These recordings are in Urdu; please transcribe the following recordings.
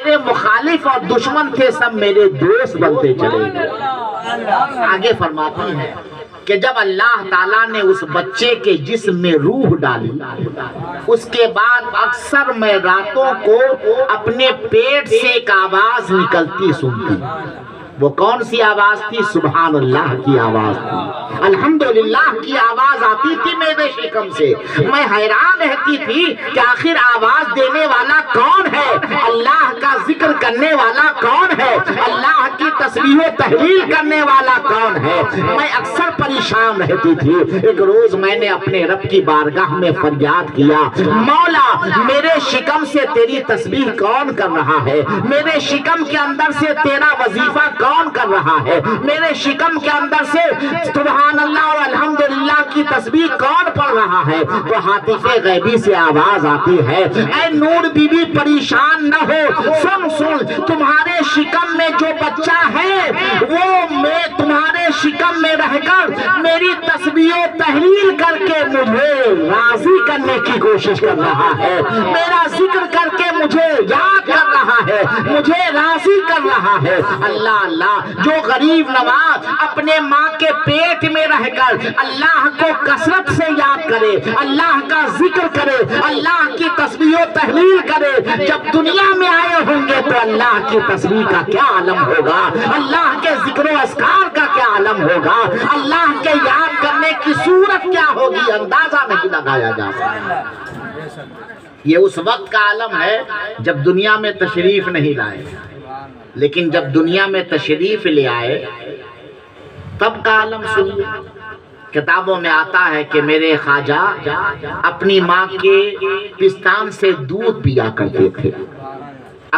میرے مخالف اور دشمن تھے سب میرے دوست بنتے چلے گئے۔ آگے فرماتی ہیں کہ جب اللہ تعالیٰ نے اس بچے کے جسم میں روح ڈالی، اس کے بعد اکثر میں راتوں کو اپنے پیٹ سے ایک آواز نکلتی سنتی۔ وہ کون سی آواز تھی؟ سبحان اللہ کی آواز تھی، الحمدللہ کی آواز آتی تھی میرے شکم سے۔ میں حیران رہتی تھی کہ آخر آواز دینے والا کون ہے، اللہ کا ذکر کرنے والا کون ہے، اللہ کی تسبیح و تحلیل کرنے والا کون ہے۔ میں اکثر پریشان رہتی تھی۔ ایک روز میں نے اپنے رب کی بارگاہ میں فریاد کیا، مولا میرے شکم سے تیری تسبیح کون کر رہا ہے، میرے شکم کے اندر سے تیرا وظیفہ کون کر رہا ہے، میرے شکم کے اندر سے سبحان اللہ اور الحمدللہ کی تسبیح کون پڑھ رہا ہے۔ تو ہاتف غیبی سے آواز آتی ہے، اے نور بی بی پریشان نہ ہو، سن تمہارے شکم میں جو بچہ ہے وہ میں تمہارے شکم میں رہ کر میری تسبیح و تحلیل کر کے مجھے راضی کرنے کی کوشش کر رہا ہے، میرا ذکر کر کے مجھے یاد کر رہا ہے، مجھے راضی کر رہا ہے۔ اللہ اللہ، جو غریب نواز اپنے ماں کے پیٹ میں رہ کر اللہ کو کثرت سے یاد کرے، اللہ کا ذکر کرے، اللہ کی تسبیح و تحلیل کرے، جب دنیا میں آئے ہوں گے تو اللہ کی تسبیح کا کیا عالم ہوگا، اللہ کے ذکر و اذکار کا کیا عالم ہوگا، اللہ کے یاد کرنے کی صورت کیا ہوگی، اندازہ نہیں لگایا جا سکتا۔ یہ اس وقت کا عالم ہے جب دنیا میں تشریف نہیں لائے، لیکن جب دنیا میں تشریف لے آئے تب کا عالم سنیے۔ کتابوں میں آتا ہے کہ میرے خواجہ اپنی ماں کے پستان سے دودھ پیا کرتے تھے۔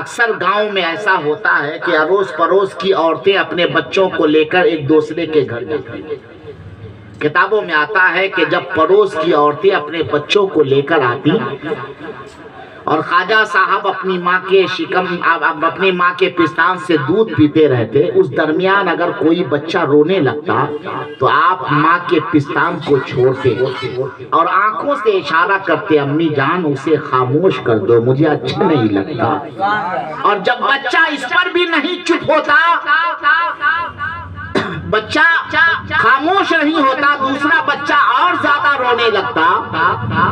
اکثر گاؤں میں ایسا ہوتا ہے کہ اڑوس پڑوس کی عورتیں اپنے بچوں کو لے کر ایک دوسرے کے گھر جاتی ہیں۔ کتابوں میں آتا ہے کہ جب پڑوس کی عورتیں اپنے بچوں کو لے کر آتی اور خواجہ صاحب اپنی ماں کے پستان سے دودھ پیتے رہتے، اس درمیان اگر کوئی بچہ رونے لگتا تو آپ ماں کے پستان کو چھوڑتے اور آنکھوں سے اشارہ کرتے، امی جان اسے خاموش کر دو، مجھے اچھا نہیں لگتا۔ اور جب بچہ اس پر بھی نہیں چپ ہوتا، بچہ خاموش نہیں ہوتا، دوسرا بچہ اور زیادہ رونے لگتا،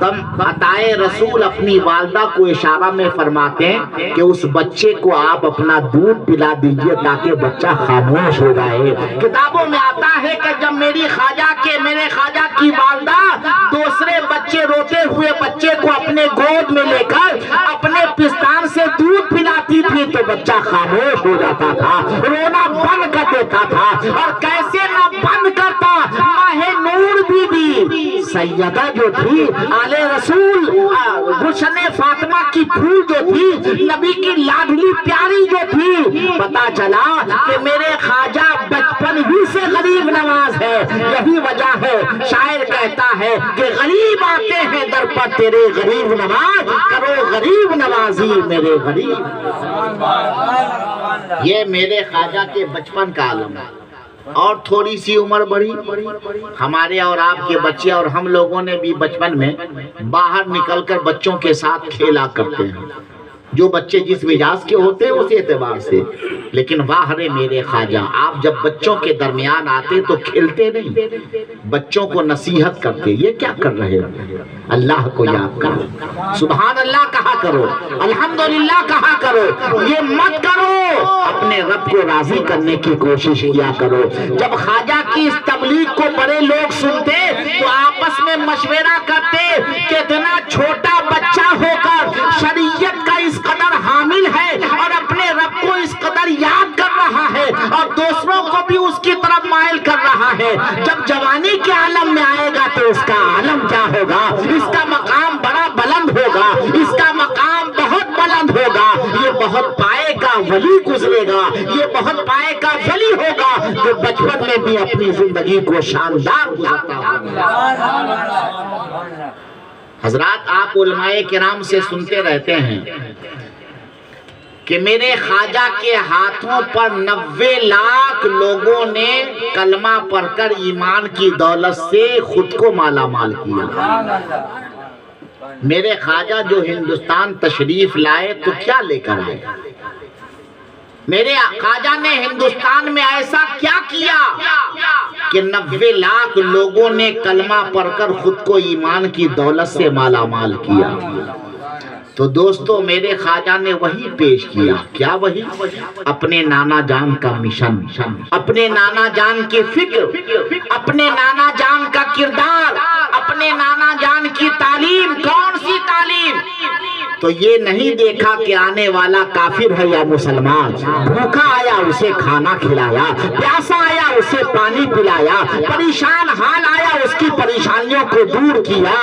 تب عطائے رسول اپنی والدہ کو اشارہ میں فرماتے ہیں کہ اس بچے کو آپ اپنا دودھ پلا دیجئے تاکہ بچہ خاموش ہو جائے۔ کتابوں میں آتا ہے کہ جب میرے خواجہ کی والدہ دوسرے بچے روتے ہوئے بچے کو اپنے گود میں لے کر اپنے پستان سے دودھ پلاتی تھی تو بچہ خاموش ہو جاتا تھا، رونا بند کر دیتا تھا۔ اور کیسے نہ بند کرتا، ماہ نور بی بی سیدہ جو تھی، آل رسول گلشن فاطمہ کی پھول جو تھی، نبی کی لاڈلی پیاری جو تھی، پتا چلا کہ میرے خواجہ بچپن ہی سے غریب نواز ہے۔ یہی وجہ ہے شاعر کہتا ہے کہ غریب آتے ہیں در پر تیرے غریب نواز، کرو غریب نوازی میرے غریب۔ یہ میرے خواجہ کے بچپن کا عالم ہے۔ اور تھوڑی سی عمر بڑھی، ہمارے اور آپ کے بچے اور ہم لوگوں نے بھی بچپن میں باہر نکل کر بچوں کے ساتھ کھیلا کرتے ہیں، جو بچے جس مزاج کے ہوتے ہیں اس اعتبار سے۔ لیکن واہ رے میرے خواجہ، آپ جب بچوں کے درمیان آتے تو کھلتے نہیں، بچوں کو نصیحت کرتے، یہ کیا کر رہے ہو، اللہ کو یاد کرو، سبحان اللہ کہا کرو، الحمدللہ کہا کرو، یہ مت کرو، اپنے رب کو راضی کرنے کی کوشش کیا کرو۔ جب خواجہ کی اس تبلیغ کو بڑے لوگ سنتے تو آپس میں مشورہ کرتے کہ اتنا چھوٹا بچہ ہو کر شریعت کا اس قدر حامل ہے اور اپنے رب کو اس قدر یاد کر رہا ہے اور دوسروں کو بھی اس کی طرف مائل کر رہا ہے، جب جوانی کے عالم میں آئے گا تو اس کا عالم کیا ہوگا، اس کا مقام بڑا بلند ہوگا، اس کا مقام بہت بلند ہوگا، یہ بہت پائے کا ولی گزرے گا، یہ بہت پائے کا ولی ہوگا جو بچپن میں بھی اپنی زندگی کو شاندار گزارتا ہوگا۔ حضرات، آپ علماء کرام سے سنتے رہتے ہیں کہ میرے خواجہ کے ہاتھوں پر 90 لاکھ لوگوں نے کلمہ پڑھ کر ایمان کی دولت سے خود کو مالا مال کیا۔ میرے خواجہ جو ہندوستان تشریف لائے تو کیا لے کر آئے؟ میرے خواجہ نے ہندوستان میں ایسا کیا کیا کہ 90 لاکھ لوگوں نے کلمہ پڑھ کر خود کو ایمان کی دولت سے مالا مال کیا؟ تو دوستو میرے خواجہ نے وہی پیش کیا. کیا وہی؟ اپنے نانا جان کا مشن، اپنے نانا جان کی فکر، اپنے نانا جان کا کردار، اپنے نانا جان کی تعلیم. کون سی تعلیم؟ تو یہ نہیں دیکھا کہ آنے والا کافر ہے یا مسلمان، بھوکا آیا اسے کھانا کھلایا، پیاسا آیا اسے پانی پلایا، پریشان حال آیا اس کی پریشانیوں کو دور کیا،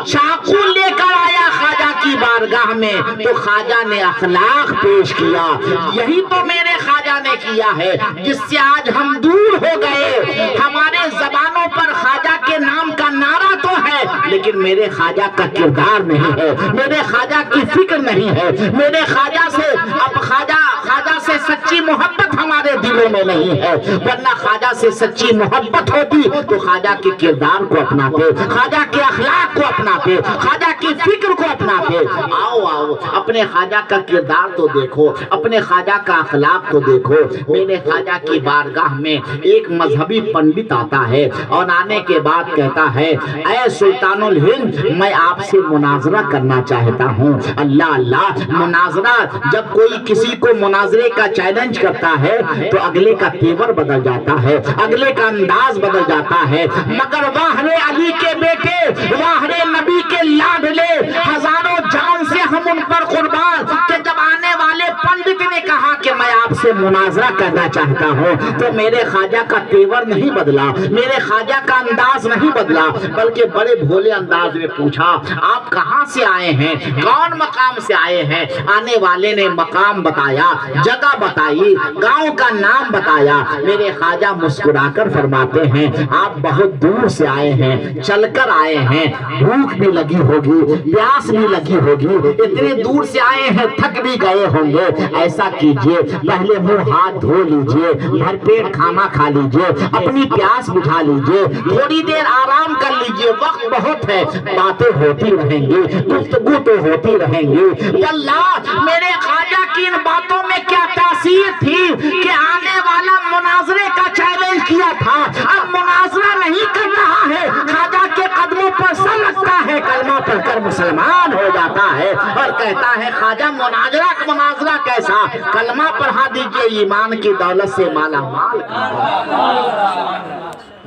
چاقو لے کر آیا خواجہ کی بارگاہ میں تو خواجہ نے اخلاق پیش کیا. یہی تو میرے خواجہ نے کیا ہے جس سے آج ہم دور ہو گئے. ہمارے زبانوں پر خواجہ کے نام کا نعرہ تو ہے لیکن میرے خواجہ کا کردار نہیں ہے، میرے خواجہ کی فکر نہیں ہے، میرے خواجہ سے اب خواجہ سے سچی محبت ہمارے دلوں میں نہیں ہے. ورنہ خواجہ سے سچی محبت ہوتی تو خواجہ کے کردار کو اپناتے، خواجہ کے اخلاق کو اپناتے، خواجہ کی فکر کو اپناتے. آؤ اپنے خواجہ کا کردار تو دیکھو، اپنے خواجہ کا اخلاق تو دیکھو. میرے خواجہ کی بارگاہ میں ایک مذہبی پنڈت آتا ہے اور آنے کے بعد کہتا ہے اے سلطان الہند میں آپ سے مناظرہ کرنا چاہتا ہوں. اللہ اللہ، مناظرہ! جب کوئی کسی کو مناظرے کا چیلنج کرتا ہے تو اگلے کا تیور بدل جاتا ہے، اگلے کا انداز بدل جاتا ہے. مگر واہرے علی کے بیٹے، واہرے نبی کے لاڈلے، ہزاروں جان سے ہم ان پر قربان، کہ جب آنے والے پنڈت نے کہا کہ میں آپ سے مناظرہ کرنا چاہتا ہوں تو میرے خواجہ کا تیور نہیں بدلا، میرے خواجہ کا انداز نہیں بدلا، بلکہ بڑے بھولے انداز میں پوچھا آپ کہاں سے آئے ہیں، کون مقام سے آئے ہیں؟ آنے والے نے مقام بتایا، جگہ بتائی، گاؤں کا نام بتایا. میرے خواجہ مسکرا کر فرماتے ہیں آپ بہت دور سے آئے ہیں، چل کر آئے ہیں، بھوک بھی لگی ہوگی، پیاس بھی لگی ہوگی، اتنے دور سے آئے ہیں تھک بھی گئے ہوں گے. ایسا کیجئے پہلے منہ ہاتھ دھو لیجئے، بھر پیٹ کھانا کھا لیجئے، اپنی پیاس بجھا لیجئے، تھوڑی دیر آرام کر لیجئے، وقت بہت ہے، باتیں ہوتی رہیں گی، گفتگو تو ہوتی رہیں گی. واللہ میرے خواجہ کی ان باتوں میں کیا تاثیر تھی کہ آنے والا مناظرے کا چیلنج کیا تھا، اب مناظرہ نہیں کر رہا ہے، خواجہ کے قدموں پر سر رکھتا ہے، کلمہ پڑھ کر مسلمان ہو جاتا ہے اور کہتا ہے خواجہ مناظرہ کیسا؟ کلمہ پڑھا دیجئے، ایمان کی دولت سے مالا مال.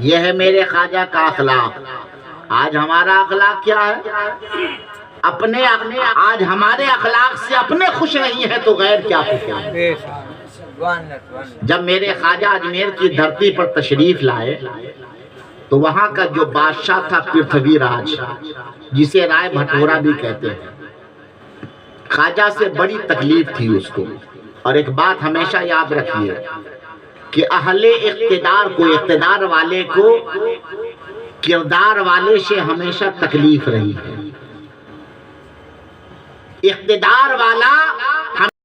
یہ ہے میرے خواجہ کا اخلاق. آج ہمارا اخلاق کیا ہے؟ آج ہمارے اخلاق سے اپنے خوش نہیں ہے تو غیر کیا خوش ہے؟ جب میرے خواجہ اجمیر کی دھرتی پر تشریف لائے تو وہاں کا جو بادشاہ تھا پرتھوی راج، جسے رائے بھٹورا بھی کہتے ہیں، خواجہ سے بڑی تکلیف تھی اس کو. اور ایک بات ہمیشہ یاد رکھیے کہ اہل اقتدار کو، اقتدار والے کو کردار والے سے ہمیشہ تکلیف رہی ہے. اقتدار والا